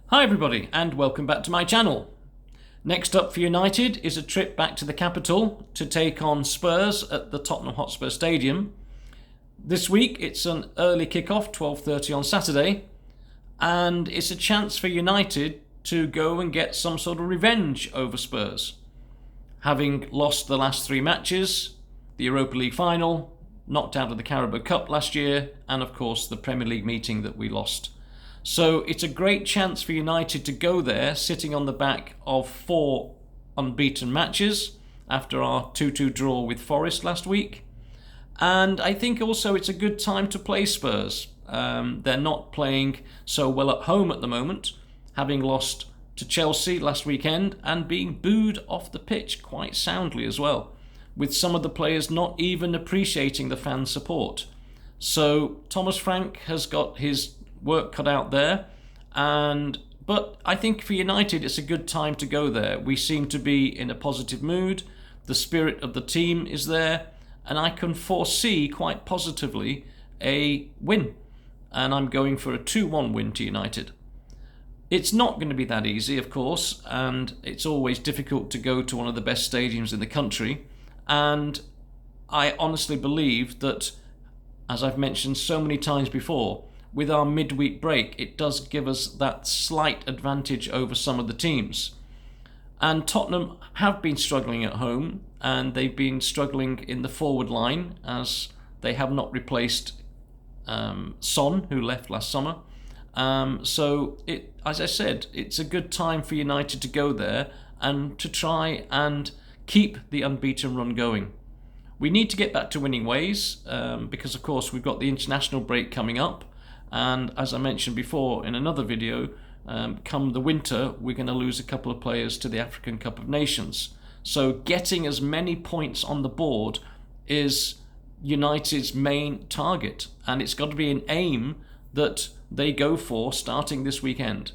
Hi everybody and welcome back to my channel. Next up for United is a trip back to the capital to take on Spurs at the Tottenham Hotspur Stadium. This week it's an early kickoff, 12:30 on Saturday, and it's a chance for United to go and get some sort of revenge over Spurs. Having lost the last three matches, the Europa League final, knocked out of the Carabao Cup last year, and of course the Premier League meeting that we lost. So it's a great chance for United to go there sitting on the back of 4 unbeaten matches after our 2-2 draw with Forest last week. And I think also it's a good time to play Spurs. They're not playing so well at home at the moment, having lost to Chelsea last weekend and being booed off the pitch quite soundly as well, with some of the players not even appreciating the fan support. So Thomas Frank has got his work cut out there, but I think for United it's a good time to go there. We seem to be in a positive mood, the spirit of the team is there, and I can foresee quite positively a win, and I'm going for a 2-1 win to United. It's not going to be that easy, of course, and it's always difficult to go to one of the best stadiums in the country, and I honestly believe that, as I've mentioned so many times before, with our midweek break, it does give us that slight advantage over some of the teams. And Tottenham have been struggling at home, and they've been struggling in the forward line as they have not replaced Son, who left last summer. So, as I said, it's a good time for United to go there and to try and keep the unbeaten run going. We need to get back to winning ways because, of course, we've got the international break coming up. And as I mentioned before in another video, come the winter, we're going to lose a couple of players to the African Cup of Nations. So getting as many points on the board is United's main target. And it's got to be an aim that they go for starting this weekend.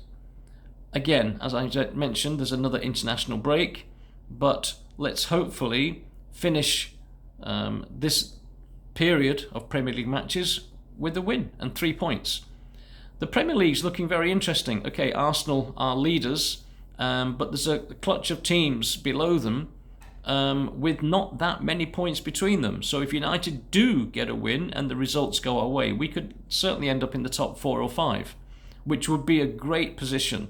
Again, as I mentioned, there's another international break. But let's hopefully finish this period of Premier League matches with a win and 3 points. The Premier League's looking very interesting. Okay, Arsenal are leaders, but there's a clutch of teams below them with not that many points between them. So if United do get a win and the results go our way, we could certainly end up in the top 4 or 5, which would be a great position.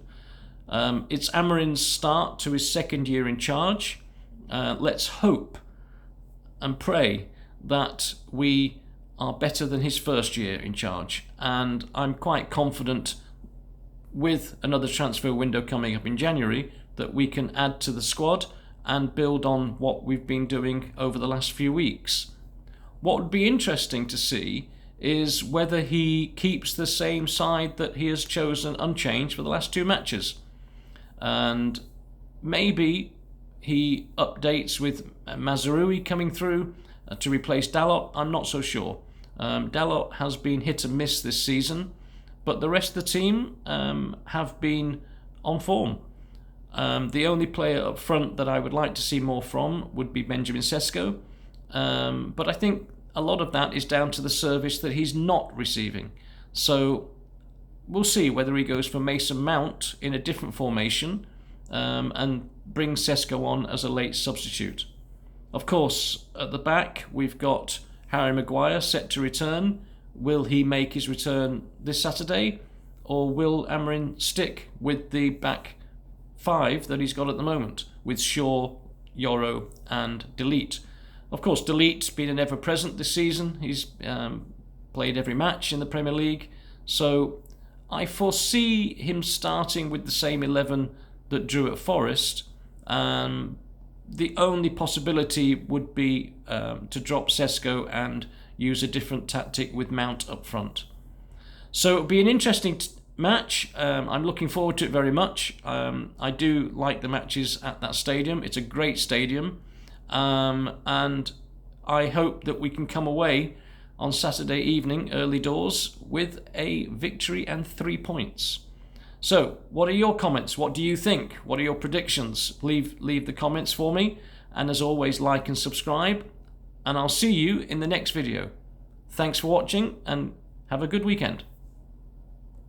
It's Amorim's start to his second year in charge. Let's hope and pray that we are better than his first year in charge, and I'm quite confident with another transfer window coming up in January that we can add to the squad and build on what we've been doing over the last few weeks. What would be interesting to see is whether he keeps the same side that he has chosen unchanged for the last 2 matches, and maybe he updates with Mazraoui coming through to replace Dalot. I'm not so sure. Dalot has been hit and miss this season, but the rest of the team have been on form. The only player up front that I would like to see more from would be Benjamin Sesko, but I think a lot of that is down to the service that he's not receiving. So we'll see whether he goes for Mason Mount in a different formation and brings Sesko on as a late substitute. Of course, at the back we've got Harry Maguire set to return. Will he make his return this Saturday, or will Amorim stick with the back 5 that he's got at the moment with Shaw, Yoro and Delete? Of course, Delete's been an ever-present this season. He's played every match in the Premier League, so I foresee him starting with the same 11 that drew at Forest. The only possibility would be to drop Sesko and use a different tactic with Mount up front. So it'll be an interesting match. I'm looking forward to it very much. I do like the matches at that stadium. It's a great stadium. And I hope that we can come away on Saturday evening, early doors, with a victory and 3 points. So, what are your comments? What do you think? What are your predictions? Leave the comments for me. And as always, like and subscribe. And I'll see you in the next video. Thanks for watching and have a good weekend.